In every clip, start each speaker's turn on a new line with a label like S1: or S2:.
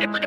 S1: Welcome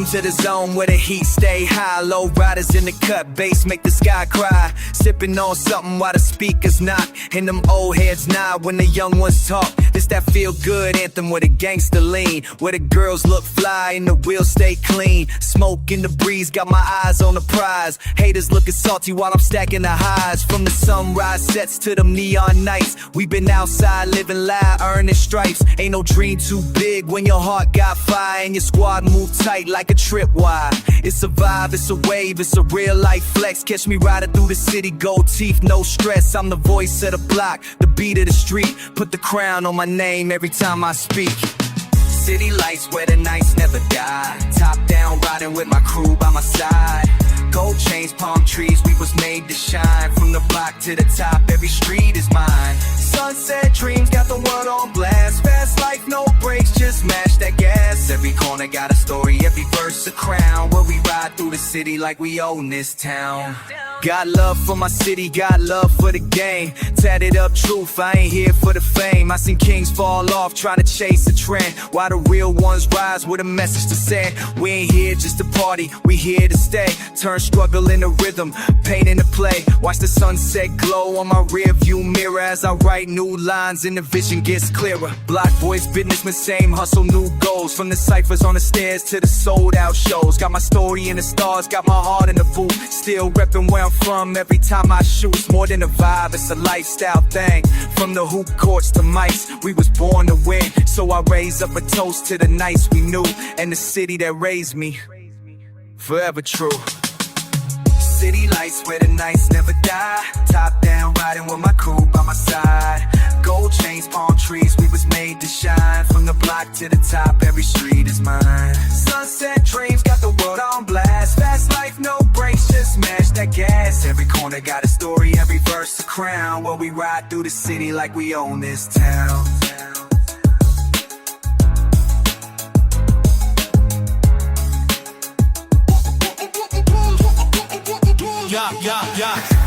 S1: to the zone where the heat stay high. Low riders in the cut, bass make the sky cry. Sipping on something while the speakers knock, and them old heads nod when the young ones talk. This that feel good anthem where the gangsta lean, where the girls look fly and the wheels stay clean. Smoke in the breeze, got my eyes on the prize. Haters looking salty while I'm stacking the highs. From the sunrise sets to them neon nights, we been outside living loud, earning stripes. Ain't no dream too big when your heart got fire and your squad move tight like a tripwire. It's a vibe, it's a wave, it's a real life flex. Catch me riding through the city, gold teeth, no stress. I'm the voice of the block, the beat of the street. Put the crown on my name every time I speak. City lights where the nights never die. Top down riding with my crew by my side. Gold chains, palm trees, we was made to shine. From the block to the top, every street is mine. Sunset dreams got the world on blast. Fast life, no brakes, just mash that gas. Every corner got a story, every verse a crown. Where we ride through the city like we own this town. Got love for my city, got love for the game. Tatted up truth, I ain't here for the fame. I seen kings fall off trying to chase a trend, while the real ones rise with a message to send. We ain't here just to party, we here to stay. Turn struggle into rhythm, pain into play. Watch the sunset glow on my rear view mirror as I write new lines and the vision gets clearer. Block boys, businessmen, same hustle, new goals. From the ciphers on the stairs to the sold out shows. Got my story in the stars, got my heart in the booth. Still reppin' where I'm from every time I shoot. It's more than a vibe, it's a lifestyle thing. From the hoop courts to mics, we was born to win. So I raise up a toast to the nights we knew, and the city that raised me, forever true. City lights where the nights never die. Top down riding with my crew by my side. Gold chains, palm trees, we was made to shine. From the block to the top, every street is mine. Sunset dreams got the world on blast. Fast life, no brakes, just mash that gas. Every corner got a story, every verse a crown. Where we ride through the city like we own this town.
S2: Yeah, yeah, yeah.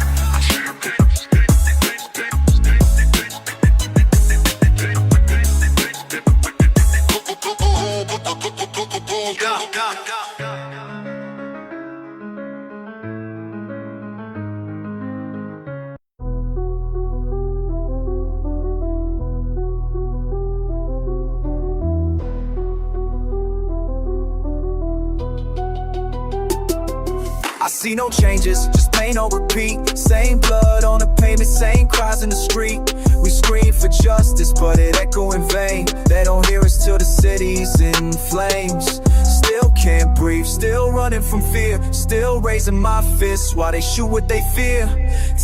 S1: I see no changes, just pain on repeat. Same blood on the pavement, same cries in the street. We scream for justice, but it echo in vain. They don't hear us till the city's in flames. Still can't breathe, still running from fear. Still raising my fists while they shoot what they fear.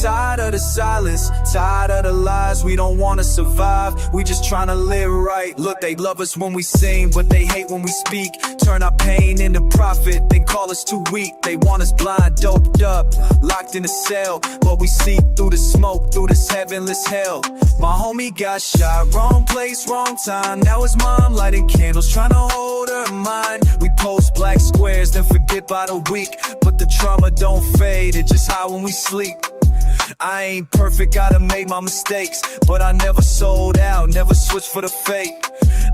S1: Tired of the silence, tired of the lies. We don't wanna survive, we just tryna live right. Look, they love us when we sing, but they hate when we speak. Turn our pain into profit, they call us too weak. They want us blind, doped up, locked in a cell. But we see through the smoke, through this heavenless hell. My homie got shot, wrong place, wrong time. Now his mom lighting candles, trying to hold her mind. We post black squares, then forget by the week. But the trauma don't fade, it just high when we sleep. I ain't perfect, gotta make my mistakes, but I never sold out, never switched for the fake.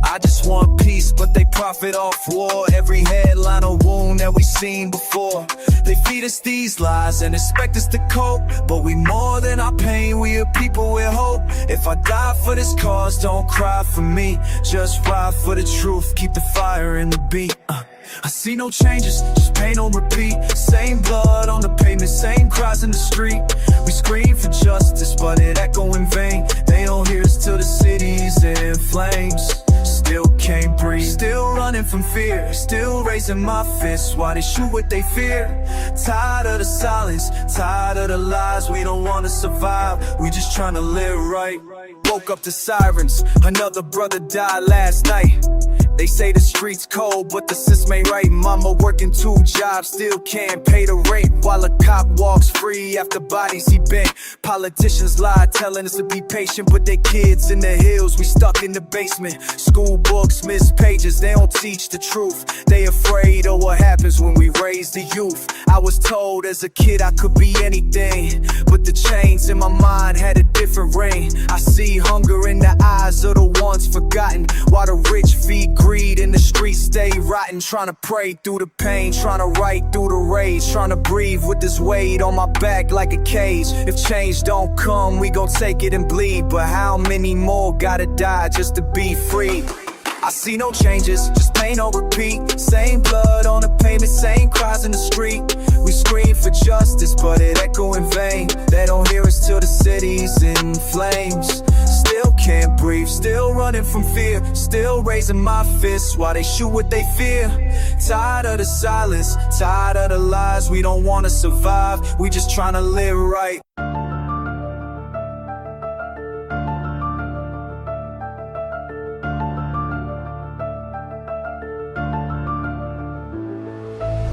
S1: I just want peace, but they profit off war. Every headline a wound that we seen before. They feed us these lies and expect us to cope, but we more than our pain, we are people with hope. If I die for this cause, don't cry for me. Just ride for the truth, keep the fire in the beat. I see no changes, just pain on repeat. Same blood on the pavement, same cries in the street. We scream for justice, but it echo in vain. They don't hear us till the city's in flames. Still can't breathe, still running from fear. Still raising my fists while they shoot what they fear. Tired of the silence, tired of the lies. We don't wanna survive, we just tryna live right. Woke up to sirens, another brother died last night. They say the streets cold, but the system ain't right. Mama working 2 jobs, still can't pay the rent, while a cop walks free after bodies he bent. Politicians lie, telling us to be patient, but they kids in the hills, we stuck in the basement. School books miss pages, they don't teach the truth. They afraid of what happens when we raise the youth. I was told as a kid I could be anything, but the chains in my mind had a different ring. I see hunger in the eyes of the ones forgotten, while the rich feed greed and the streets stay rotten. Trying to pray through the pain, trying to write through the rage, trying to breathe with this weight on my back like a cage. If change don't come, we gon' take it and bleed, but how many more gotta die just to be free? I see no changes, just pain on repeat. Same blood on the pavement, same cries in the street. We scream for justice, but it echo in vain. They don't hear us till the city's in flames. Still can't breathe, still running from fear, still raising my fists while they shoot what they fear. Tired of the silence, tired of the lies. We don't wanna survive, we just tryna live right.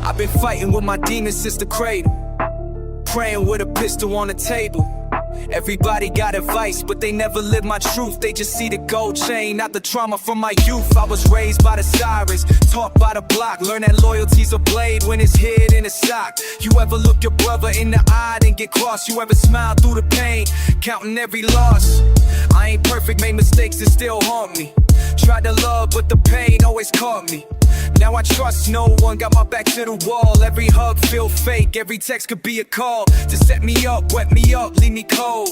S1: I've been fighting with my demons since the cradle, praying with a pistol on the table. Everybody got advice, but they never live my truth. They just see the gold chain, not the trauma from my youth. I was raised by the sirens, taught by the block. Learn that loyalty's a blade when it's hid in a sock. You ever look your brother in the eye and get crossed? You ever smile through the pain, counting every loss? I ain't perfect, made mistakes that still haunt me. Tried to love, but the pain always caught me. Now I trust no one, got my back to the wall. Every hug feel fake, every text could be a call to set me up, wet me up, leave me cold.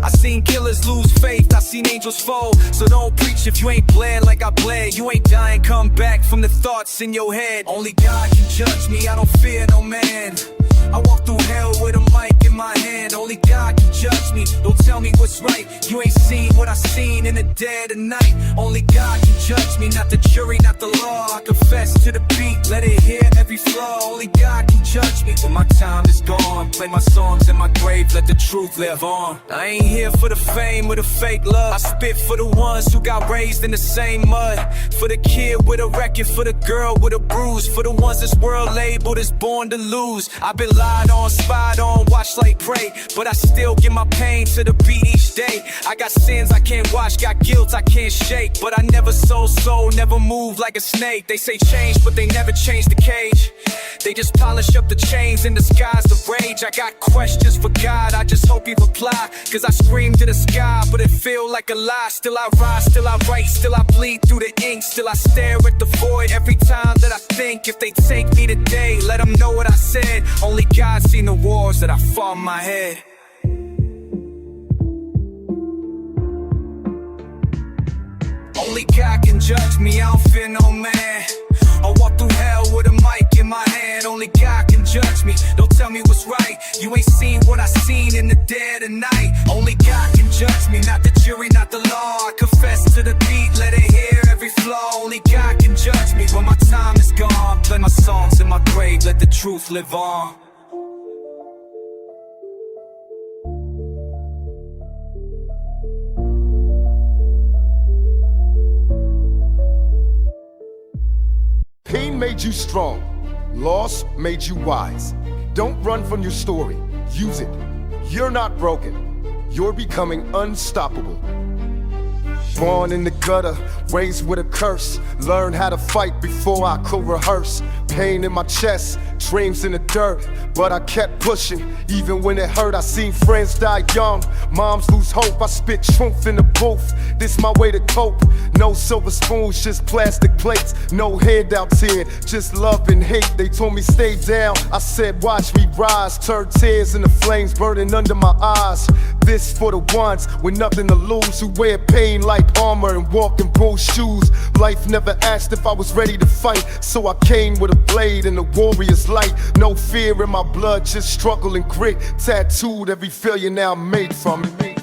S1: I seen killers lose faith, I seen angels fall. So don't preach if you ain't bled like I bled. You ain't dying, come back from the thoughts in your head. Only God can judge me, I don't fear no man. I walk through hell with a mic in my hand. Only God can judge me, don't tell me what's right. You ain't seen what I seen in the dead of night. Only God can judge me, not the jury, not the law. I confess to the beat, let it hear every flaw. Only God can judge me when my time is gone. Play my songs in my grave, let the truth live on. I ain't here for the fame or the fake love. I spit for the ones who got raised in the same mud. For the kid with a record, for the girl with a bruise, for the ones this world labeled as born to lose. I've been lied on, spied on, watched like prey, but I still give my pain to the beat each day. I got sins I can't wash, got guilt I can't shake, but I never sold soul, never moved like a snake. They say change, but they never change the cage. They just polish up the chains and disguise the rage. I got questions for God, I just hope he reply, cause I scream to the sky, but it feel like a lie. Still I rise, still I write, still I bleed through the ink, still I stare at the void every time that I think. If they take me today, let them know what I said. Only God seen the wars that I fought in my head. Only God can judge me, I don't fear no man. I walk through hell with a mic in my hand. Only God can judge me, don't tell me what's right. You ain't seen what I seen in the dead of night. Only God can judge me, not the jury, not the law. I confess to the beat, let it hear every flaw. Only God can judge me when my time is gone. Play my songs in my grave, let the truth live on.
S3: Pain made you strong, loss made you wise. Don't run from your story, use it. You're not broken, you're becoming unstoppable. Born in the gutter, raised with a curse. Learned how to fight before I could rehearse. Pain in my chest, dreams in the dirt, but I kept pushing, even when it hurt. I seen friends die young, moms lose hope. I spit truth in the booth, this my way to cope. No silver spoons, just plastic plates. No handouts here, just love and hate. They told me stay down, I said watch me rise. Turn tears into flames burning under my eyes. This for the ones with nothing to lose, who wear pain like armor and walk in bull shoes. Life never asked if I was ready to fight, so I came with a blade and a warrior's light. No fear in my blood, just struggle and grit. Tattooed every failure now made from it.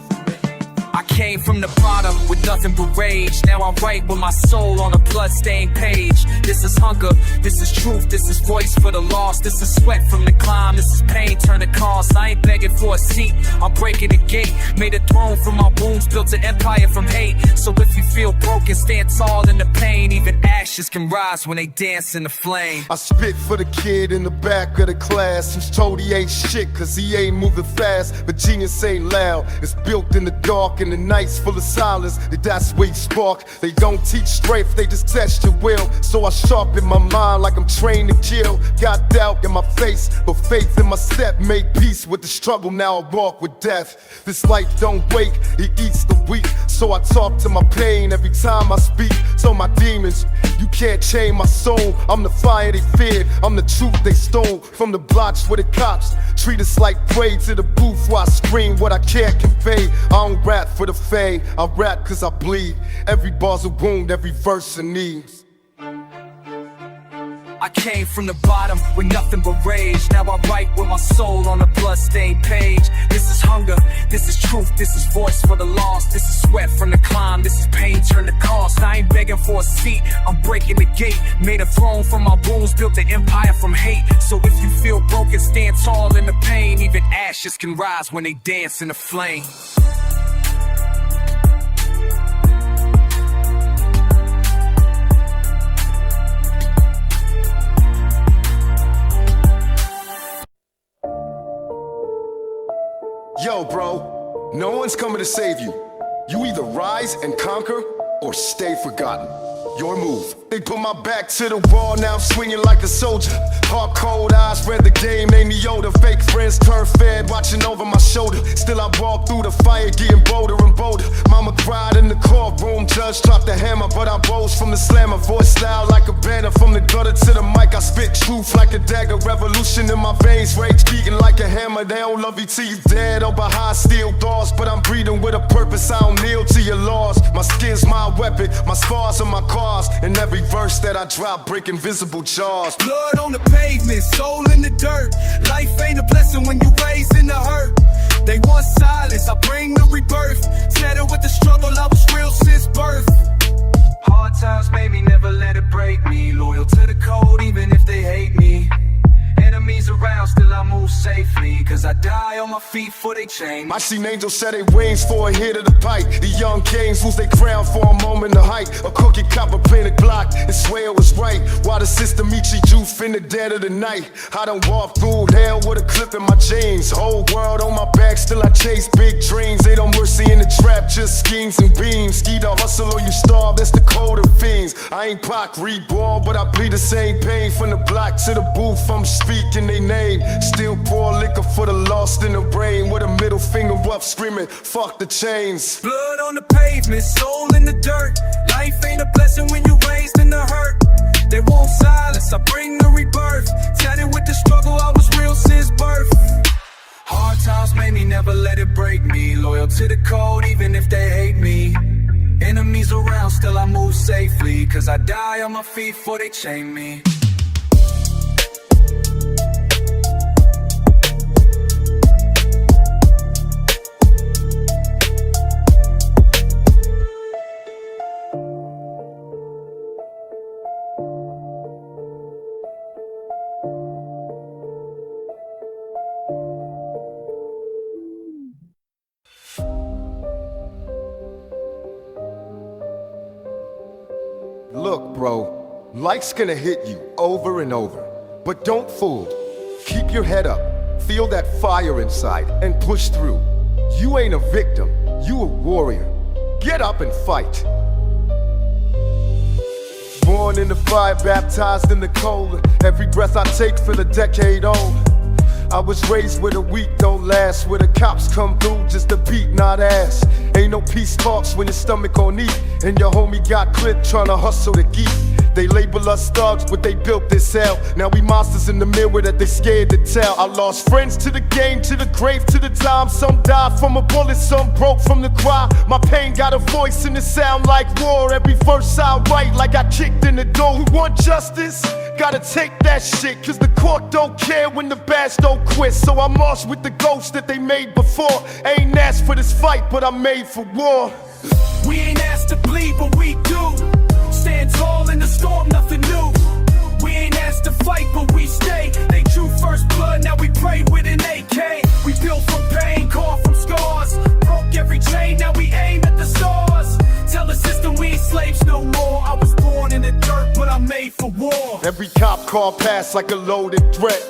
S1: I came from the bottom with nothing but rage. Now I write with my soul on a bloodstained page. This is hunger, this is truth, this is voice for the lost. This is sweat from the climb, this is pain turn to cost. I ain't begging for a seat, I'm breaking the gate. Made a throne from my wounds, built an empire from hate. So if you feel broken, stand tall in the pain. Even ashes can rise when they dance in the flame.
S3: I spit for the kid in the back of the class who's told he ain't shit cause he ain't moving fast. But genius ain't loud, it's built in the dark. In the nights full of silence, that's where you spark. They don't teach strength, they just test your will. So I sharpen my mind like I'm trained to kill. Got doubt in my face, but faith in my step. Make peace with the struggle. now I walk with death. This life don't wait, it eats the weak. So I talk to my pain every time I speak. So my demons, you can't chain my soul. I'm the fire they feared, I'm the truth they stole. From the blocks where the cops treat us like prey, to the booth where I scream what I can't convey. I don't rap for the fame, I rap cause I bleed. Every bar's a wound, every verse a needs.
S1: I came from the bottom with nothing but rage. Now I write with my soul on a bloodstained page. This is hunger, this is truth, this is voice for the lost. This is sweat from the climb, this is pain turned to cost. I ain't begging for a seat, I'm breaking the gate. Made a throne from my wounds, built an empire from hate. So if you feel broken, stand tall in the pain. Even ashes can rise when they dance in the flame.
S3: Yo, bro, no one's coming to save you. You either rise and conquer or stay forgotten. Your move. They put my back to the wall, now I'm swinging like a soldier. Hard cold eyes, read the game, named me Yoda. Fake friends turn fed, watching over my shoulder. Still I walk through the fire, getting bolder and bolder. Mama cried in the courtroom, judge dropped the hammer, but I rose from the slammer. Voice loud like a banner, from the gutter to the mic. I spit truth like a dagger, revolution in my veins, rage beating like a hammer. They don't love you till you dead, or behind steel doors, but I'm breathing with a purpose. I don't kneel to your laws. My skin's my weapon, my scars are my cause. In every verse that I drop, break invisible jaws.
S1: Blood on the pavement, soul in the dirt. Life ain't a blessing when you raised in the hurt. They want silence, I bring the rebirth. Tattered with the struggle, I was real since birth. Hard times made me, never let it break me. Loyal to the code, even if they hate me. Enemies around, still I move safely. Cause I die on my feet for they chain.
S3: I seen angels set their wings for a hit of the pipe. The young kings lose their crown for a moment of height. A cookie copper playing a Glock and swear it was right. While the system eat you juice in the dead of the night. I done walked through hell with a clip in my jeans. Whole world on my back, still I chase big dreams. They don't mercy in the trap, just schemes and beams. Either hustle or you starve, that's the code of fiends. I ain't Pac reborn, but I bleed the same pain. From the block to the booth, I'm speaking they name. Still pour liquor for the lost in the brain. With a middle finger up, screaming, fuck the chains.
S1: Blood on the pavement, soul in the dirt. Life ain't a blessing when you raised in the hurt. They want silence, I bring the rebirth. Tatted with the struggle, I was real since birth. Hard times made me, never let it break me. Loyal to the code, even if they hate me. Enemies around, still I move safely. Cause I die on my feet before they chain me.
S3: Look, bro, life's gonna hit you over and over. But don't fool. Keep your head up, feel that fire inside, and push through. You ain't a victim, you a warrior. Get up and fight. Born in the fire, baptized in the cold. Every breath I take feel a decade old. I was raised where the weak don't last, where the cops come through just to beat, not ass. Ain't no peace talks when your stomach on eat, and your homie got clipped trying to hustle to geek. They label us thugs, but they built this hell. Now we monsters in the mirror that they scared to tell. I lost friends to the game, to the grave, to the time. Some died from a bullet, some broke from the cry. My pain got a voice and it sound like war. Every verse I write like I kicked in the door. Who want justice? Gotta take that shit, cause the court don't care when the bads don't quit. So I march with the ghosts that they made before. Ain't asked for this fight, but I'm made for war.
S1: We ain't asked to bleed, but we do. Stand tall in the storm, nothing new. We ain't asked to fight, but we stay. They drew first blood, now we pray with an AK. We built from pain, carved from scars. Broke every chain, now we aim at the stars. Tell the system we ain't slaves no more. I was born in the dirt, but I'm made for war.
S3: Every cop car passed like a loaded threat.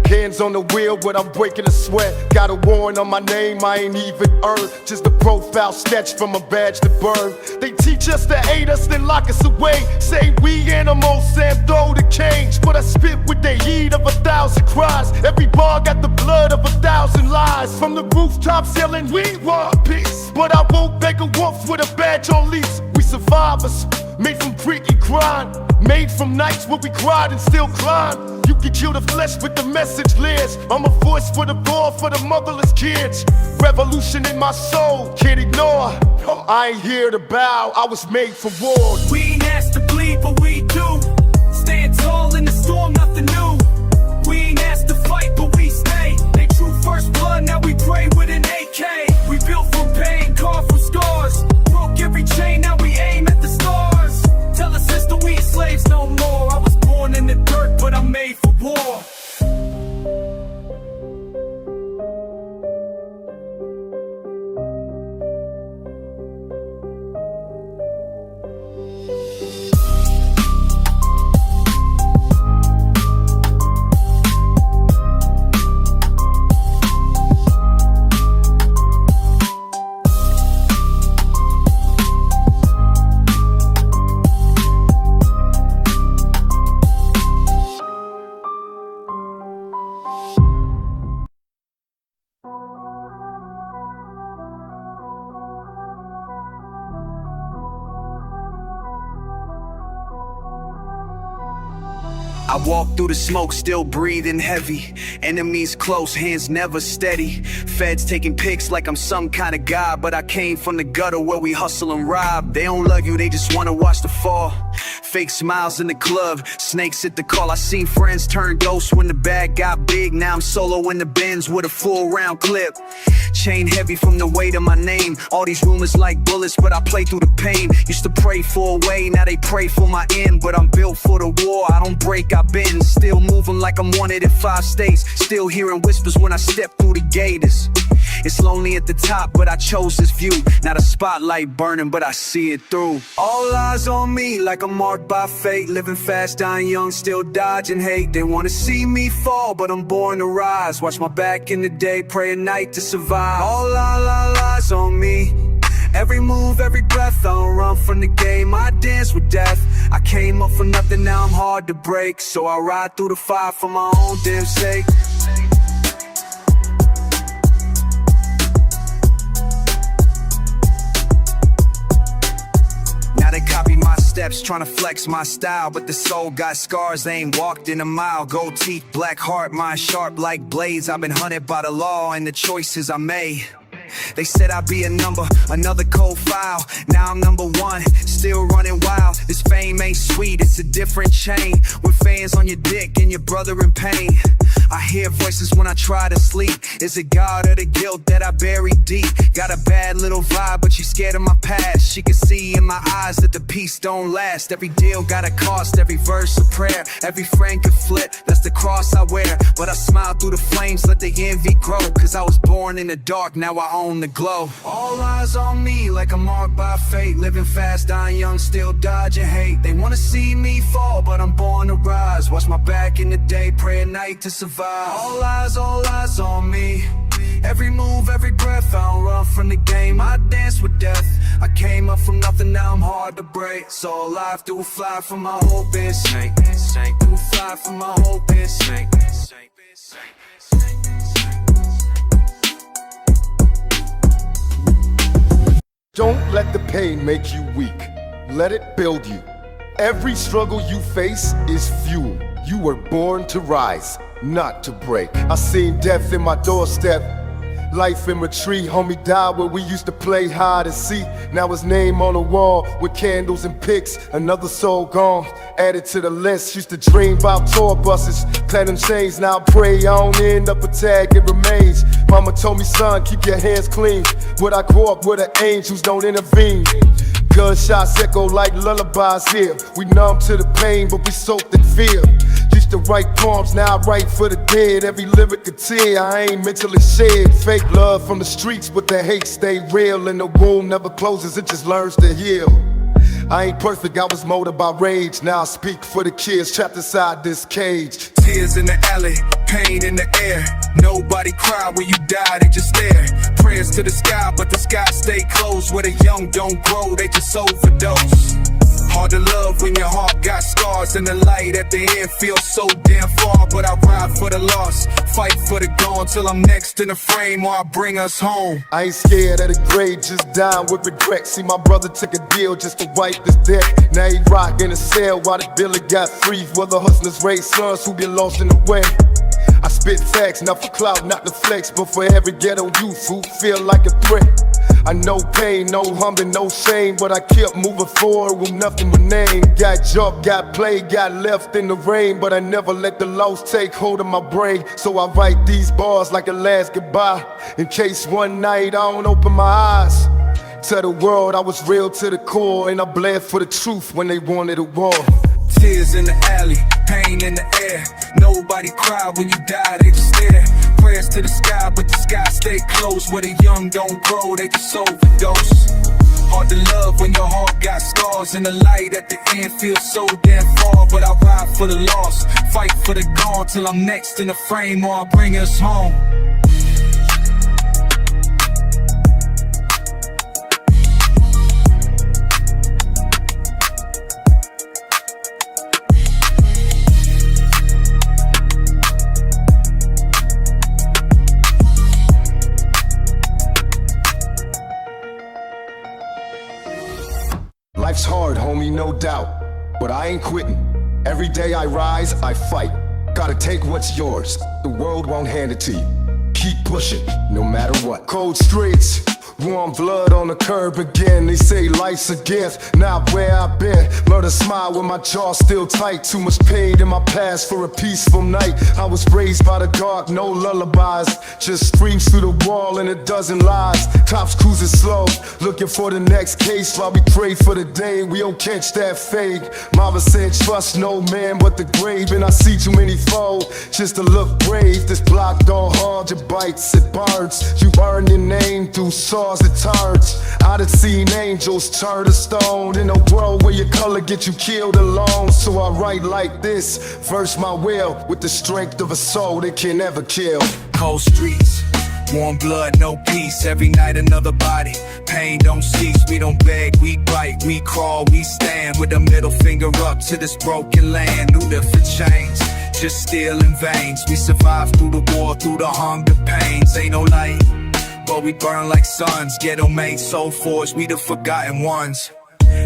S3: Hands on the wheel, but I'm breaking a sweat. Got a warrant on my name, I ain't even earned. Just a profile sketch from a badge to burn. They teach us to hate us, then lock us away. Say we animals, Sam throw the cage. But I spit with the heat of 1,000 cries. Every bar got the blood of 1,000 lies. From the rooftops yelling, we want peace. But I won't beg a wolf with a badge on leash. We survivors, made from grit and grind. Made from nights where we cried and still climb. You can kill the flesh with the message lives. I'm a voice for the poor, for the motherless kids. Revolution in my soul, can't ignore. I ain't here to bow, I was made for war.
S1: We ain't asked to bleed, but we do. Stand tall in the storm, nothing new. We ain't asked to fight, but we stay. They true first blood, now we pray with an AK. We built from pain, carved from scars. Broke every chain, now we aim at the stars. Tell the sister we ain't slaves no more. I was born in the dirt, but I'm made for war. I walk through the smoke, still breathing heavy. Enemies close, hands never steady. Feds taking pics like I'm some kind of god. But I came from the gutter where we hustle and rob. They don't love you, they just wanna watch the fall. Fake smiles in the club, snakes at the call. I seen friends turn ghosts when the bag got big. Now I'm solo in the Benz with a full round clip. Chain heavy from the weight of my name. All these rumors like bullets, but I play through the pain. Used to pray for a way, now they pray for my end. But I'm built for the war, I don't break, I bend. Still moving like I'm wanted in 5 states. Still hearing whispers when I step through the gators. It's lonely at the top, but I chose this view. Not a spotlight burning, but I see it through. All eyes on me like I'm marked by fate. Living fast, dying young, still dodging hate. They wanna see me fall, but I'm born to rise. Watch my back in the day, pray at night to survive. All eyes on me. Every move, every breath, I don't run from the game, I dance with death. I came up for nothing, now I'm hard to break. So I ride through the fire for my own damn sake. Now they copy my steps, tryna flex my style. But the soul got scars, they ain't walked in a mile. Gold teeth, black heart, mind sharp like blades. I've been hunted by the law and the choices I made. They said I'd be a number, another cold file. Now I'm #1, still running wild. This fame ain't sweet, it's a different chain. With fans on your dick and your brother in pain. I hear voices when I try to sleep. Is it God or the guilt that I bury deep? Got a bad little vibe, but she's scared of my past. She can see in my eyes that the peace don't last. Every deal got a cost, every verse a prayer. Every friend could flip, that's the cross I wear. But I smile through the flames, let the envy grow. Cause I was born in the dark, now I own the glow. All eyes on me like I'm marked by fate. Living fast, dying young, still dodging hate. They wanna see me fall, but I'm born to rise. Watch my back in the day, pray at night to survive. All eyes on me. Every move, every breath, I don't run from the game, I dance with death. I came up from nothing, now I'm hard to break. So alive, do fly for my hope and snake. Do fly for my hope and snake.
S3: Don't let the pain make you weak. Let it build you. Every struggle you face is fuel. You were born to rise, not to break. I seen death in my doorstep. Life in retreat, homie died where we used to play hide and seek. Now his name on the wall with candles and pics. Another soul gone, added to the list. Used to dream about tour buses, platinum chains. Now I pray I don't end up a tag, it remains. Mama told me, son, keep your hands clean. But I grew up where the angels don't intervene. Gunshots echo like lullabies here. We numb to the pain, but we soaked in fear. Used to write poems, now I write for the dead. Every lyric a tear, I ain't mentally shed. Fake love from the streets, but the hate stay real. And the wound never closes, it just learns to heal. I ain't perfect, I was molded by rage. Now I speak for the kids trapped inside this cage.
S1: Tears in the alley, pain in the air. Nobody cry when you die, they just stare. Prayers to the sky, but the sky stay closed. Where the young don't grow, they just overdose. Hard to love when your heart got scars, and the light at the end feels so damn far. But I ride for the loss, fight for the gone, till I'm next in the frame or I bring us home.
S3: I ain't scared of the grave, just dying with regret. See, my brother took a deal just to wipe this debt. Now he rock in a cell while the Billy got free. Where the hustlers raise sons who get lost in the way. I spit facts, not for clout, not the flex, but for every ghetto youth who feel like a threat. I know pain, no humbling, no shame, but I kept moving forward with nothing but name. Got jumped, got played, got left in the rain, but I never let the loss take hold of my brain. So I write these bars like a last goodbye, in case one night I don't open my eyes. Tell the world I was real to the core, and I bled for the truth when they wanted a war.
S1: Tears in the alley, pain in the air. Nobody cry when you die, they just stare. Prayers to the sky, but the sky stay closed. Where the young don't grow, they just overdose. Hard to love when your heart got scars, and the light at the end feels so damn far. But I ride for the lost, fight for the gone, till I'm next in the frame or I bring us home.
S3: Life's hard, homie, no doubt, but I ain't quitting. Every day I rise, I fight. Gotta take what's yours, the world won't hand it to you. Keep pushing, no matter what. Cold streets, warm blood on the curb again. They say life's a gift, not where I've been. Learn to smile with my jaw still tight. Too much pain in my past for a peaceful night. I was raised by the dark, no lullabies. Just screams through the wall and a dozen lies. Cops cruising slow, looking for the next case while we pray for the day we don't catch that fade. Mama said trust no man but the grave, and I see too many foes just to look brave. This block don't hard, your bites, it burns. You earn your name through saws and turns. I done seen angels turn to stone in a world where your color get you killed alone. So I write like this, verse my will with the strength of a soul that can never kill.
S1: Cold streets, warm blood, no peace. Every night another body. Pain don't cease. We don't beg, we bite, we crawl, we stand with a middle finger up to this broken land. New different chains, just stealing veins. We survive through the war, through the hunger pains. Ain't no light, but we burn like suns. Ghetto made soul forged, we the forgotten ones.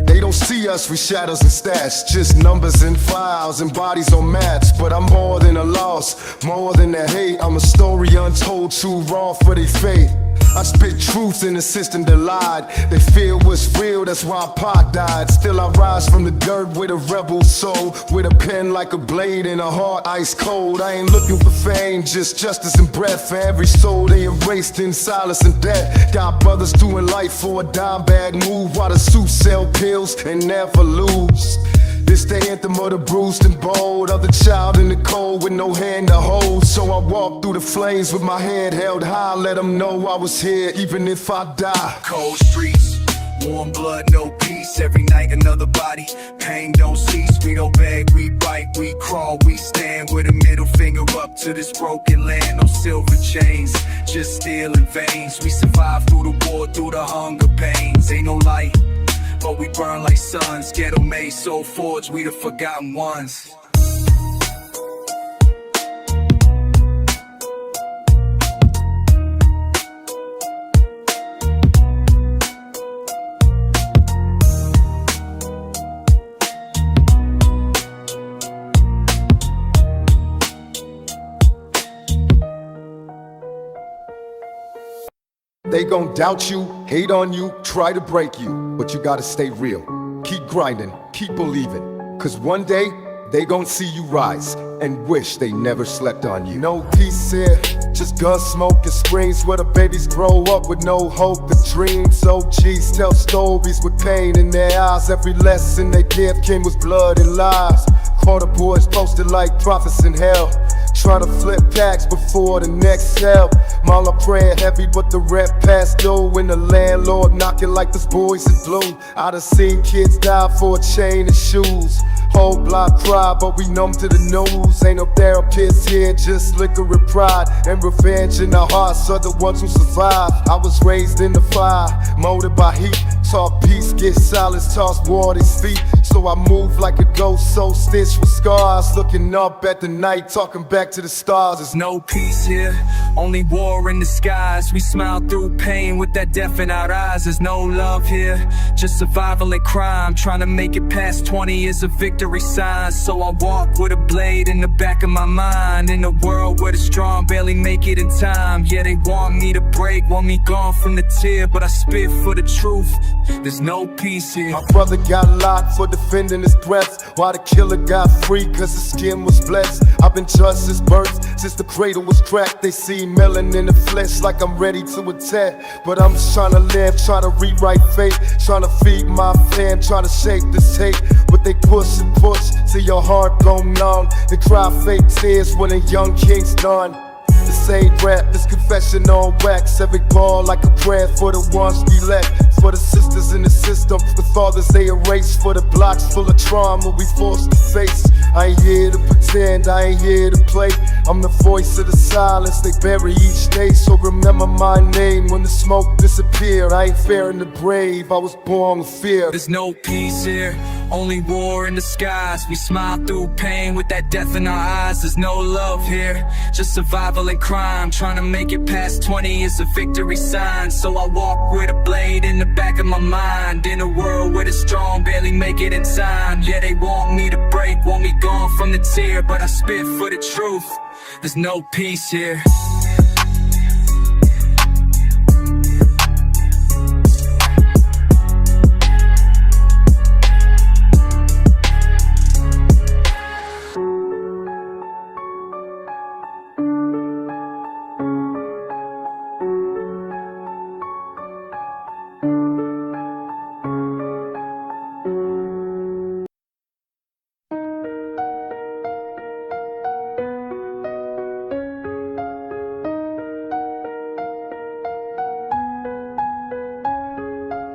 S3: They don't see us with shadows and stats, just numbers and files and bodies on maps. But I'm more than a loss, more than a hate. I'm a story untold, too raw for their fate. I spit truth in a system that lied. They feel what's real, that's why Pac died. Still I rise from the dirt with a rebel soul, with a pen like a blade and a heart ice cold. I ain't looking for fame, just justice and breath for every soul they erased in silence and death. Got brothers doing life for a dime bag move, while the suits sell pills and never lose. This the anthem of the bruised and bold, of the child in the cold with no hand to hold. So I walk through the flames with my head held high, let them know I was here even if I die.
S1: Cold streets, warm blood, no peace. Every night another body. Pain don't cease. We don't beg, we bite, we crawl, we stand with a middle finger up to this broken land. No silver chains, just stealing veins. We survive through the war, through the hunger pains. Ain't no light, but we burn like suns. Ghetto made soul forged, we the forgotten ones.
S3: They gon' doubt you, hate on you, try to break you, but you gotta stay real. Keep grinding, keep believing, cause one day they gon' see you rise and wish they never slept on you. No peace here, just gun smoke and screams where the babies grow up with no hope to dream. So G's tell stories with pain in their eyes. Every lesson they give came with blood and lies. Quarter boys posted like prophets in hell. Trying to flip packs before the next sale. Mala prayer heavy, but the rep passed due. When the landlord knocking like this boys in blue. I done seen kids die for a chain and shoes. Whole block cry, but we numb to the news. Ain't no therapist here, just liquor and pride and revenge in the hearts of the ones who survive. I was raised in the fire, molded by heat. Taught peace, get silence, toss war at his feet. So I move like a ghost, so stitched with scars. Looking up at the night, talking back to the stars.
S1: There's no peace here, only war in the skies. We smile through pain with that death in our eyes. There's no love here, just survival and crime. Trying to make it past 20 is a victory sign. So I walk with a blade in the back of my mind. In a world where the strong barely make it in time. Yeah, they want me to break, want me gone from the tear, but I spit for the truth. There's no peace here.
S3: My brother got locked for defending his breath, while the killer got free cause his skin was blessed. I've been judged since birth, since the cradle was cracked. They see melon in the flesh like I'm ready to attack. But I'm just trying to live, trying to rewrite fate, trying to feed my fam, trying to shape this hate. But they push and push till your heart go numb. They cry fake tears when a young king's done. The same rap, this confession on wax. Every ball like a prayer for the ones we left. For the sisters in the system, the fathers they erase. For the blocks full of trauma we forced to face. I ain't here to pretend, I ain't here to play. I'm the voice of the silence they bury each day. So remember my name when the smoke disappear. I ain't fearing the brave, I was born with fear.
S1: There's no peace here, only war in the skies. We smile through pain with that death in our eyes. There's no love here, just survival and crime. Trying to make it past 20 is a victory sign. So I walk with a blade in the back of my mind. In a world where the strong barely make it in time. Yeah, they want me to break, want me gone from the tear, but I spit for the truth. There's no peace here.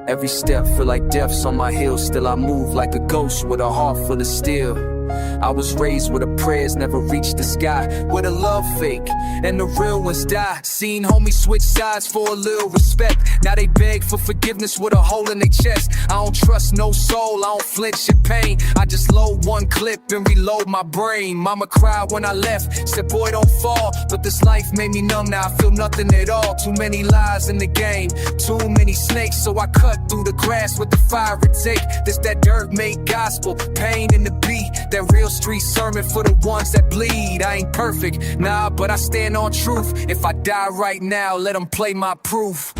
S1: Every step feel like death's on my heels. Still I move like a ghost with a heart full of steel. I was raised where the prayers never reached the sky, where the love fake and the real ones die. Seen homies switch sides for a little respect. Now they beg for forgiveness with a hole in their chest. I don't trust no soul, I don't flinch in pain. I just load one clip and reload my brain. Mama cried when I left, said boy don't fall. But this life made me numb, now I feel nothing at all. Too many lies in the game, too many snakes. So I cut through the grass with the fire it take. This that dirt made gospel, pain in the beat. That real street sermon for the ones that bleed. I ain't perfect, nah, but I stand on truth. If I die right now, let them play my proof.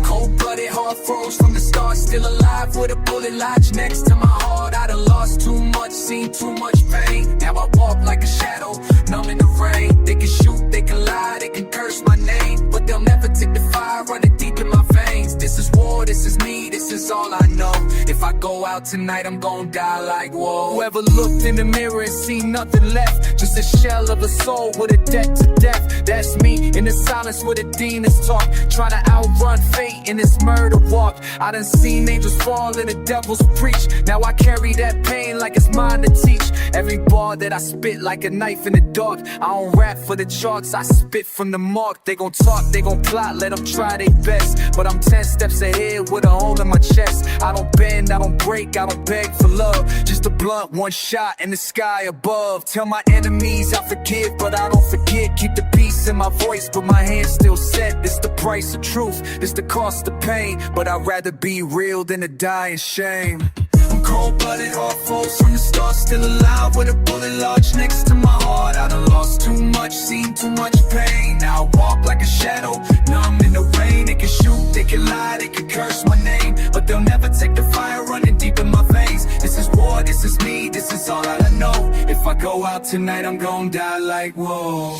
S1: Cold-blooded, heart froze from the start. Still alive with a bullet lodged next to my heart. I done lost too much, seen too much pain. Now I walk like a shadow, numb in the rain. They can shoot, they can lie, they can curse my name, but they'll never take the fire running deep in my veins. This is war, this is me, this is all I know. If I go out tonight, I'm gon' die like whoa. Whoever looked in the mirror and seen nothing left, just a shell of a soul with a debt to death. That's me, in the silence where the demons talk, trying to outrun fate in this murder walk. I done seen angels fall and the devils preach. Now I carry that pain like it's mine to teach. Every bar that I spit like a knife in the dark. I don't rap for the charts, I spit from the mark. They gon' talk, they gon' plot, let them try their best. But I'm 10 steps ahead with a hole in my chest. I don't bend, I don't break, I don't beg for love. Just a blunt, one shot in the sky above. Tell my enemies I forgive, but I don't forget. Keep the peace in my voice, but my hands still set. This the price of truth, this the cost of pain. But I'd rather be real than to die in shame. I'm cold-blooded, heart froze from the start. Still alive with a bullet lodged next to my heart. I done lost too much, seen too much pain. Now I walk like a shadow, numb in the rain. They can shoot, they can lie, they can curse my name, but they'll never take the fire running deep in my veins. This is war, this is me, this is all I know. If I go out tonight, I'm gon' die like whoa.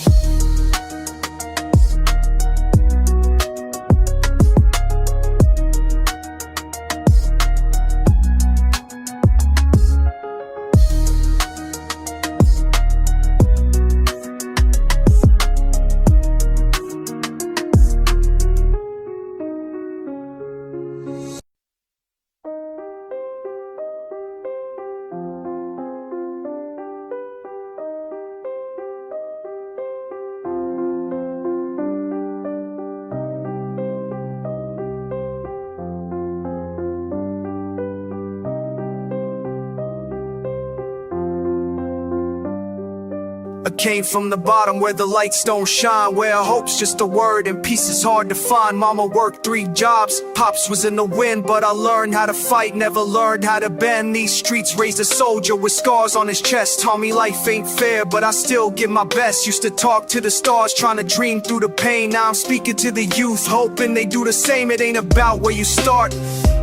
S1: I came from the bottom where the lights don't shine, where hope's just a word and peace is hard to find. Mama worked 3 jobs, Pops was in the wind, but I learned how to fight, never learned how to bend. These streets raised a soldier with scars on his chest. Taught me life ain't fair, but I still give my best. Used to talk to the stars, trying to dream through the pain. Now I'm speaking to the youth, hoping they do the same. It ain't about where you start,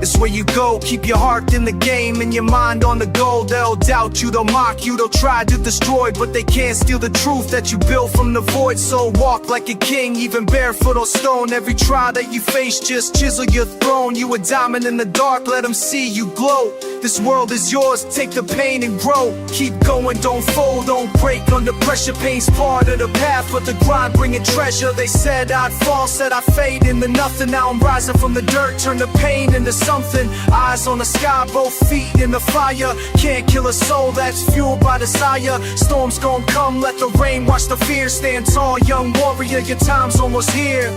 S1: it's where you go. Keep your heart in the game and your mind on the goal. They'll doubt you, they'll mock you, they'll try to destroy, but they can't steal the truth that you built from the void. So walk like a king, even barefoot or stone. Every trial that you face, just chisel your throne. You a diamond in the dark, let them see you glow. This world is yours, take the pain and grow. Keep going, don't fold, don't break under pressure. Pain's part of the path, but the grind bringing treasure. They said I'd fall, said I'd fade into nothing. Now I'm rising from the dirt, turn the pain into something. Eyes on the sky, both feet in the fire. Can't kill a soul that's fueled by desire. Storms gon' come, let the rain wash the fear. Stand tall, young warrior, your time's almost here.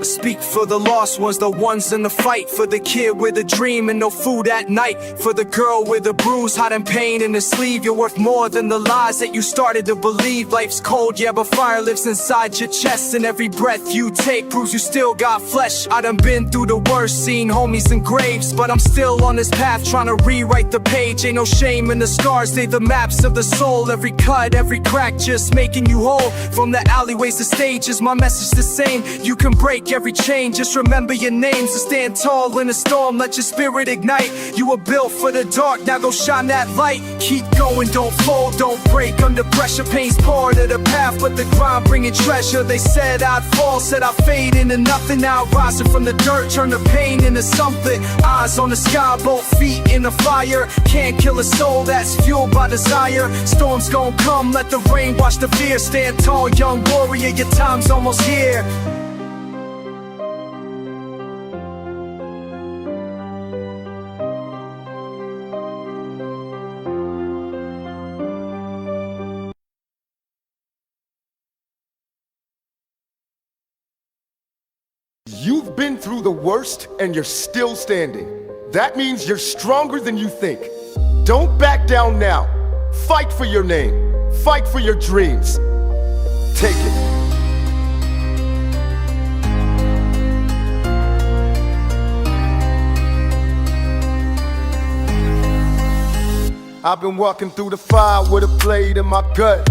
S1: Speak for the lost ones, the ones in the fight. For the kid with a dream and no food at night. For the girl with a bruise, hiding pain in the sleeve. You're worth more than the lies that you started to believe. Life's cold, yeah, but fire lives inside your chest. And every breath you take proves you still got flesh. I done been through the worst, seen homies in graves, but I'm still on this path, trying to rewrite the page. Ain't no shame in the scars, they the maps of the soul. Every cut, every crack, just making you whole. From the alleyways to stages, my message the same. You can break every chain, just remember your names. To stand tall in a storm, let your spirit ignite. You were built for the dark, now go shine that light. Keep going, don't fold, don't break under pressure. Pain's part of the path, but the grind bringing treasure. They said I'd fall, said I'd fade into nothing. Now rising from the dirt, turn the pain into something. Eyes on the sky, both feet in the fire. Can't kill a soul that's fueled by desire. Storms gon' come, let the rain wash the fear. Stand tall, young warrior, your time's almost here.
S3: You've been through the worst and you're still standing. That means you're stronger than you think. Don't back down now. Fight for your name. Fight for your dreams. Take it. I've been walking through the fire with a blade in my gut.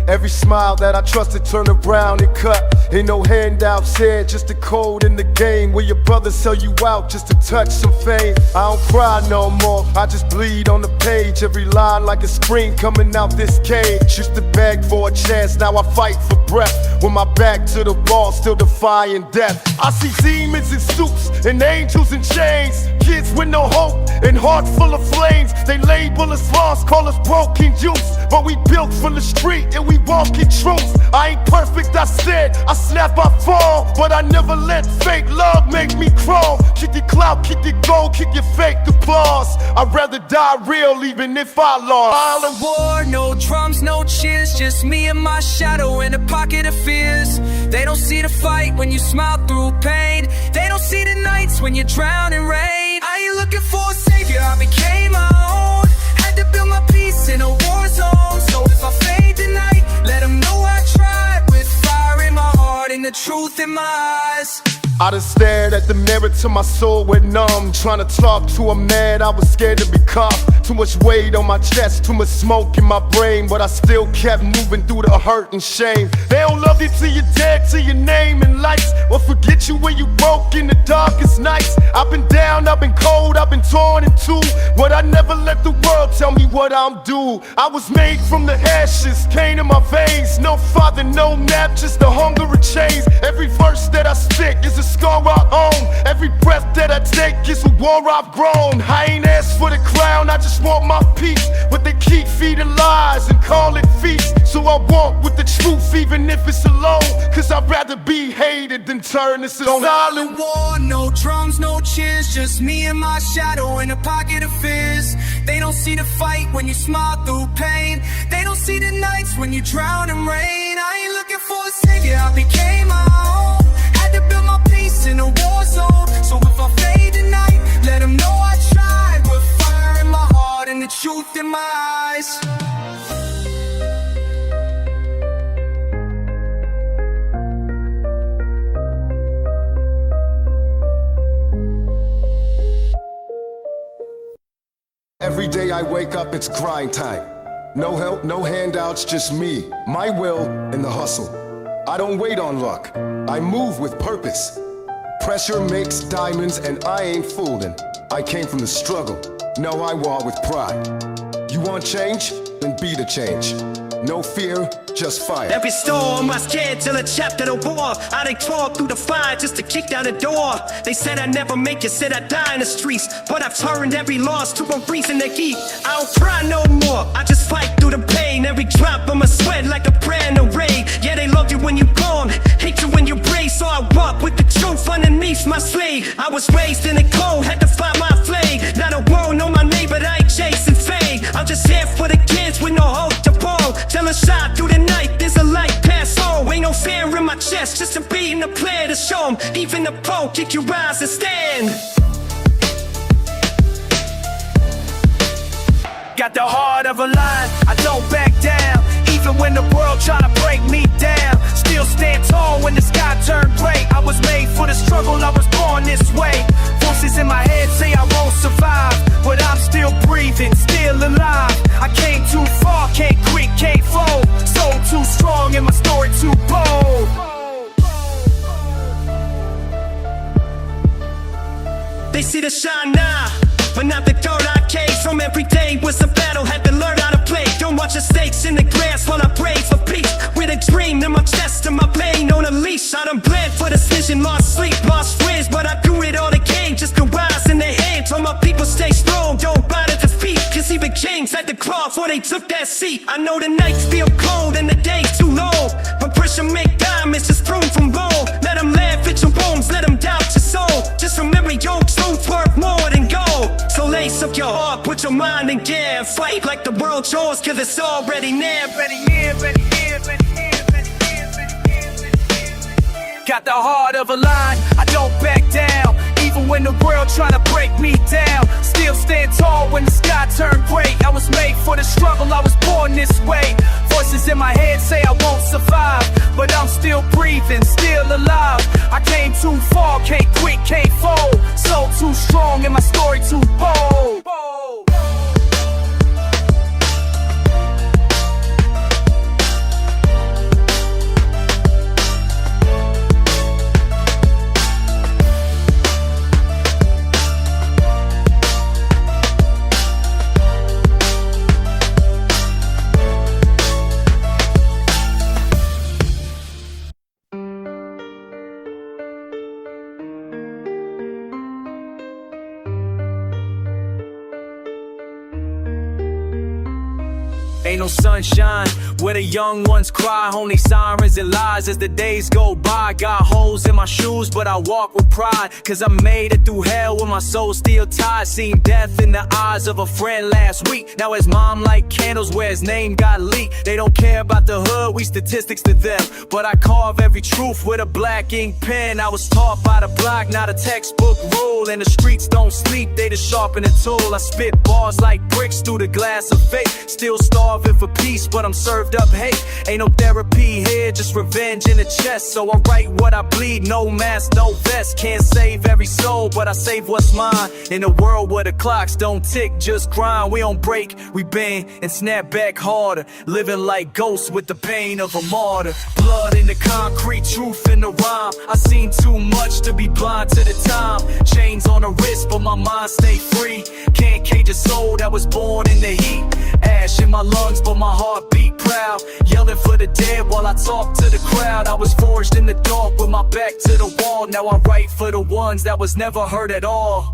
S3: Every smile that I trusted turned around and cut. Ain't no handouts here, just a code in the game where your brothers sell you out just to touch some fame. I don't cry no more, I just bleed on the page. Every line like a scream coming out this cage. Used to beg for a chance, now I fight for breath. With my back to the wall, still defying death. I see demons in suits and angels in chains. Kids with no hope and heart full of flames. They label us lost, call us broken youths. But we built from the street and we walk in truth. I ain't perfect, I said, I snap, I fall. But I never let fake love make me crawl. Kick your clout, kick your gold, kick your fake applause. I'd rather die real even if I lost.
S1: All of war, no drums, no cheers. Just me and my shadow in a pocket of fears. They don't see the fight when you smile through pain. They don't see the nights when you drown in rain. I ain't looking for a savior, I became my own. Had to build my peace in a war zone. So if I fade tonight, let them know I tried. With fire in my heart and the truth in my eyes.
S3: I done stared at the mirror till my soul went numb. Trying to talk to a man I was scared to become. Too much weight on my chest, too much smoke in my brain. But I still kept moving through the hurt and shame. They don't love you till you're dead, till your name and lights. Or forget you when you broke in the darkest nights. I've been down, I've been cold, I've been torn in two. But I never let the world tell me what I'm due. I was made from the ashes, pain in my veins. No father, no nap, just the hunger of chains. Every verse that I spit is a scar I own. Every breath that I take is a war I've grown. I ain't asked for the crown, I just want my peace. But they keep feeding lies and call it feast. So I walk with the truth even if it's alone. Cause I'd rather be hated than turn this into silent
S1: war. No drums, no cheers. Just me and my shadow in a pocket of fears. They don't see the fight when you smile through pain. They don't see the nights when you drown in rain. I ain't looking for a savior, I became my own. Had to build my peace in a war zone. So if I fade tonight, let them know I tried. With fire in my heart in my eyes.
S3: Every day I wake up, it's grind time. No help, no handouts, just me, my will, and the hustle. I don't wait on luck, I move with purpose. Pressure makes diamonds and I ain't foolin'. I came from the struggle, now I walk with pride. You want change? Then be the change. No fear, just fire.
S4: Every storm I scared till a chapter the war. I they tore through the fire just to kick down the door. They said I'd never make it, said I'd die in the streets, but I've turned every loss to a reason to keep. I don't cry no more, I just fight through the pain. Every drop of my sweat like a prayer in a rain. Yeah, they love you when you gone, hate you when you brave. So I walk with the truth underneath my sleeve. I was raised in the cold, had to find my flame. Not a world, know my name, but I ain't chasing fame. I'm just here for the kids with no hope to pull. Till a shot through the night, there's a light pass on. Ain't no fear in my chest, just a beat and a plan to show 'em. Even the pro, kick your rise and stand.
S1: Got the heart of a lion, I don't back down. Even when the world try to break me down, still stand tall when the sky turned gray. I was made for the struggle, I was born this way. Voices in my head say I won't survive, but I'm still breathing, still alive. I came too far, can't quit, can't fold. Soul too strong and my story too bold.
S4: They see the shine now, but not the dirt I came from. Every day was a battle, had to learn how to play. Don't watch the stakes in the grass while I pray for peace. With a dream in my chest and my pain on a leash. I done bled for decision, lost sleep, lost friends, but I do it all again just to rise in their hands. All my people stay strong, don't bow to defeat. Cause even kings had to crawl before they took that seat. I know the nights feel cold and the days too long, but pressure make diamonds just thrown from bone. Let them laugh at your bones, let them doubt your soul. Just remember your truth worth more than gold. So lace up your heart, put your mind in gear. Fight like the world yours, cause it's already near.
S1: Got the heart of a lion, I don't back down. Even when the world try to break me down, still stand tall when the sky turned gray. I was made for the struggle, I was born this way. Voices in my head say I won't survive, but I'm still breathing, still alive. I came too far, can't quit, can't fold. Soul too strong and my story too bold. Ain't no sunshine where the young ones cry, only sirens and lies as the days go by. Got holes in my shoes, but I walk with pride, cause I made it through hell with my soul still tied. Seen death in the eyes of a friend last week. Now his mom light candles where his name got leaked. They don't care about the hood, we statistics to them, but I carve every truth with a black ink pen. I was taught by the block, not a textbook rule, and the streets don't sleep, they just sharpen the tool. I spit bars like bricks through the glass of fate. Still starving for peace, but I'm served up hate. Ain't no therapy here, just revenge in the chest. So I write what I bleed, no mask, no vest. Can't save every soul, but I save what's mine. In a world where the clocks don't tick, just grind. We don't break, we bang and snap back harder. Living like ghosts with the pain of a martyr. Blood in the concrete, truth in the rhyme. I seen too much to be blind to the time. Chains on the wrist, but my mind stay free. Can't cage a soul that was born in the heat. Ash in my lungs, but my heart beat proud. Yelling for the dead while I talk to the crowd. I was forged in the dark with my back to the wall. Now I write for the ones that was never heard at all.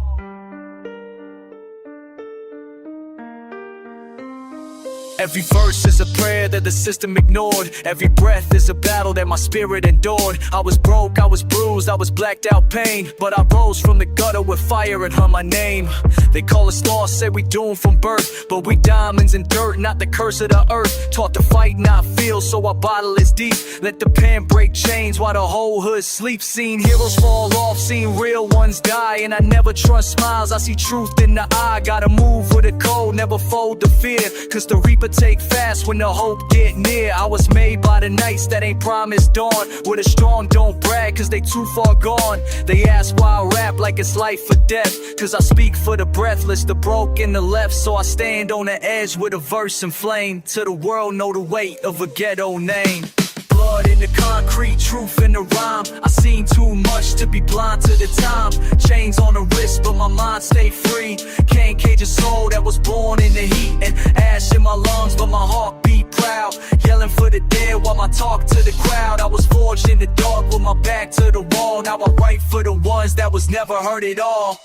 S1: Every verse is a prayer that the system ignored. Every breath is a battle that my spirit endured. I was broke, I was bruised, I was blacked out pain, but I rose from the gutter with fire and hum my name. They call us lost, say we doomed from birth, but we diamonds in dirt, not the curse of the earth. Taught to fight, not feel, so our bottle is deep. Let the pen break chains while the whole hood sleeps. Seen heroes fall off, seen real ones die, and I never trust smiles, I see truth in the eye. Gotta move with a cold, never fold to fear, cause the reaper take fast when the hope get near. I was made by the nights that ain't promised dawn. With a strong don't brag cause they too far gone. They ask why I rap like it's life or death, cause I speak for the breathless, the broke and the left. So I stand on the edge with a verse and flame, till the world know the weight of a ghetto name. Blood in the concrete, truth in the rhyme. I seen too much to be blind to the time. Chains on the wrist, but my mind stay free. Can't cage a soul that was born in the heat, and ash in my lungs, but my heart beat proud. Yelling for the dead while I talk to the crowd. I was forged in the dark with my back to the wall. Now I write for the ones that was never heard at all.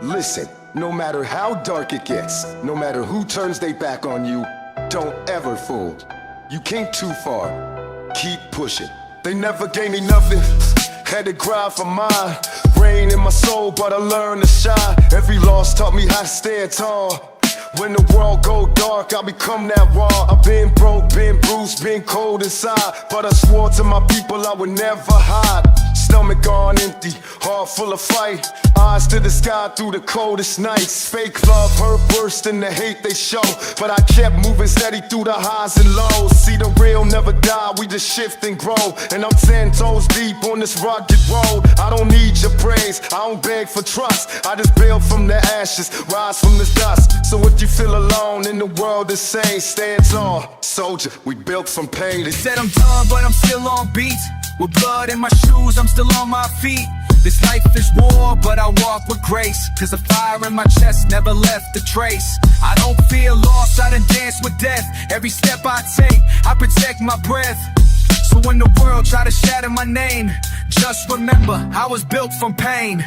S3: Listen, no matter how dark it gets, no matter who turns their back on you, don't ever fold. You came too far. Keep pushing. They never gave me nothing. Had to grind for mine. Rain in my soul, but I learned to shine. Every loss taught me how to stand tall. When the world go dark, I become that wall. I've been broke, been bruised, been cold inside, but I swore to my people I would never hide. Stomach gone empty, heart full of fight. Eyes to the sky through the coldest nights. Fake love hurt worse than the hate they show, but I kept moving steady through the highs and lows. See, the real never die, we just shift and grow. And I'm 10 toes deep on this rugged road. I don't need your praise, I don't beg for trust. I just build from the ashes, rise from the dust. So if you feel alone in the world is sane, stand tall, soldier, we built from pain.
S1: They said I'm done, but I'm still on beat. With blood in my shoes, I'm still on my feet. This life is war, but I walk with grace, cause the fire in my chest never left a trace. I don't feel lost, I done dance with death. Every step I take, I protect my breath. So when the world try to shatter my name, just remember, I was built from pain.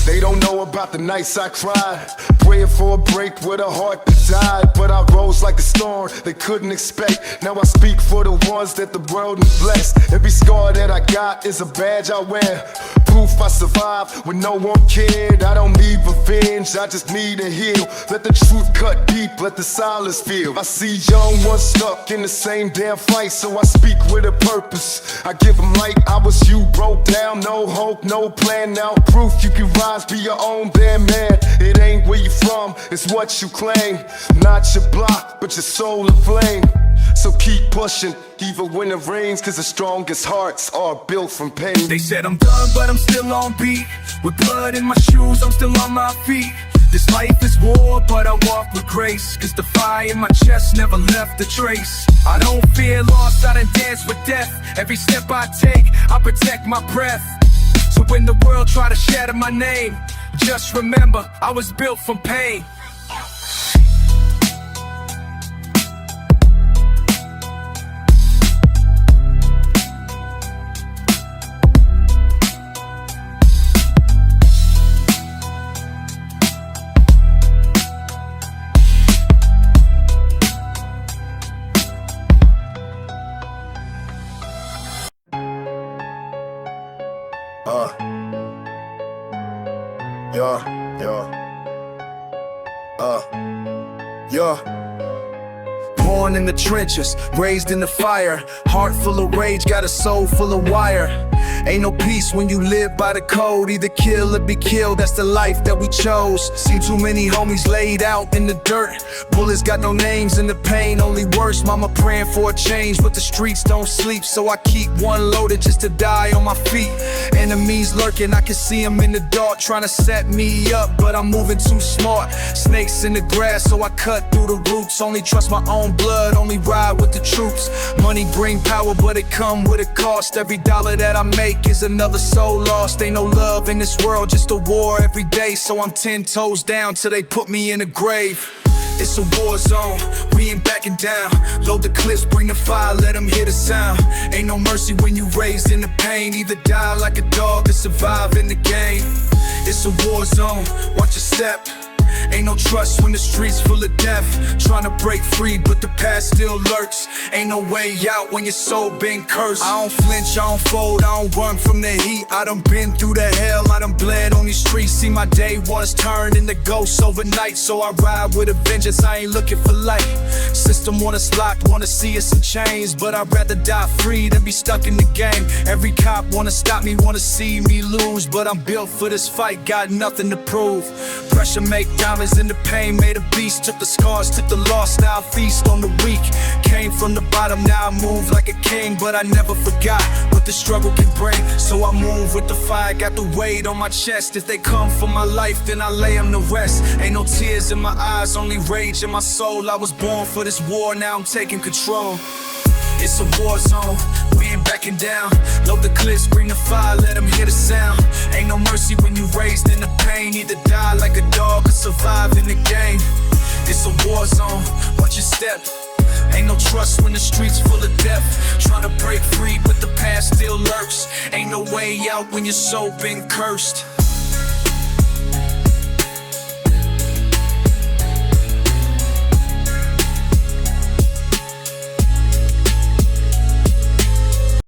S3: They don't know about the nights I cried, praying for a break with a heart that died. But I rose like a storm they couldn't expect. Now I speak for the ones that the world neglects. Every scar that I got is a badge I wear, proof I survived when no one cared. I don't need revenge, I just need to heal. Let the truth cut deep, let the silence feel. I see young ones stuck in the same damn fight, so I speak with a purpose. I give them light, I was you, broke down, no hope, no plan. Now proof you can rise, be your own damn man. It ain't where you from, it's what you claim. Not your block, but your soul aflame. So keep pushing, even when it rains, cause the strongest hearts are built from pain.
S1: They said I'm done, but I'm still on beat. With blood in my shoes, I'm still on my feet. This life is war, but I walk with grace, cause the fire in my chest never left a trace. I don't fear loss, I done dance with death. Every step I take, I protect my breath. So when the world try to shatter my name, just remember, I was built from pain. Born in the trenches, raised in the fire. Heart full of rage, got a soul full of wire. Ain't no peace when you live by the code. Either kill or be killed, that's the life that we chose. Seen too many homies laid out in the dirt. Bullets got no names and the pain only worse. Mama praying for a change, but the streets don't sleep, so I keep one loaded just to die on my feet. Enemies lurking, I can see them in the dark, trying to set me up, but I'm moving too smart. Snakes in the grass, so I cut through the roots. Only trust my own blood, only ride with the troops. Money bring power, but it come with a cost. Every dollar that I make is another soul lost. Ain't no love in this world, just a war every day. So I'm 10 toes down till they put me in a grave. It's a war zone, we ain't backing down. Load the clips, bring the fire, let them hear the sound. Ain't no mercy when you raised in the pain. Either die like a dog or survive in the game. It's a war zone, watch your step. Ain't no trust when the streets full of death. Trying to break free, but the past still lurks. Ain't no way out when your soul been cursed. I don't flinch, I don't fold, I don't run from the heat. I done been through the hell, I done bled on these streets. See my day ones turn into ghosts overnight. So I ride with a vengeance, I ain't looking for light. System want us locked, wanna see us in chains, but I'd rather die free than be stuck in the game. Every cop wanna stop me, wanna see me lose, but I'm built for this fight, got nothing to prove. Pressure make diamonds in the pain, made a beast. Took the scars, took the loss, now I feast on the weak. Came from the bottom, now I move like a king, but I never forgot what the struggle can bring. So I move with the fire, got the weight on my chest. If they come for my life, then I lay them to rest. Ain't no tears in my eyes, only rage in my soul. I was born for this war, now I'm taking control. It's a war zone, we ain't backing down. Load the clips, bring the fire, let them hear the sound. Ain't no mercy when you raised in the pain. Either die like a dog or survive in the game. It's a war zone, watch your step. Ain't no trust when the streets full of death. Trying to break free, but the past still lurks. Ain't no way out when your soul been cursed.